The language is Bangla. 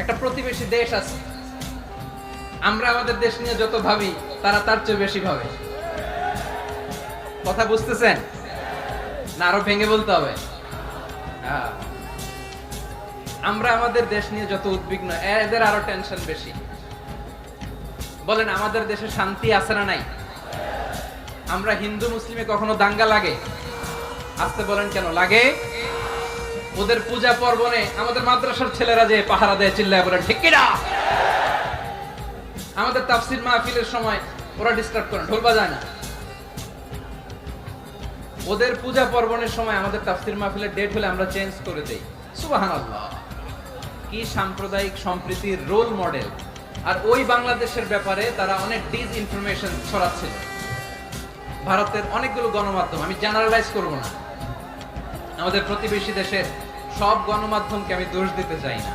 একটা প্রতিবেশী দেশ আছে, আমরা আমাদের দেশ নিয়ে যত ভাবি তারা তার চেয়ে বেশি ভাবে। কথা বুঝতেছেন না? আরো ভেঙে বলতে হবে। হ্যাঁ। আমরা আমাদের দেশ নিয়ে যত উদ্বিগ্ন, এদের আরো টেনশন বেশি। বলেন আমাদের দেশে শান্তি আছে না নাই? আমরা হিন্দু মুসলিমে কখনো দাঙ্গা লাগে? আসতে বলেন কেন লাগে? ওদের পূজা পার্বণে আমাদের মাদ্রাসার ছেলেরা যে পাহারা দেয়, চিল্লায় বলেন ঠিক কিনা? আমাদের তাফসীর মাহফিলের সময় ওরা ডিস্টার্ব করে, ঢোল বাজায় না। ওদের পূজা পার্বণের সময় আমাদের তাফসীর মাহফিলের ডেট হলে আমরা চেঞ্জ করে দেই। সুবহানাল্লাহ, কি সাম্প্রদায়িক সম্প্রীতির রোল মডেল। আর ওই বাংলাদেশের ব্যাপারে তারা অনেক ডিস ইনফরমেশন ছড়াচ্ছিল। ভারতের অনেকগুলো গণমাধ্যম, আমি জেনারেলাইজ করব না, আমাদের প্রতিবেশী দেশের সব গণমাধ্যমকে আমি দোষ দিতে চাই না।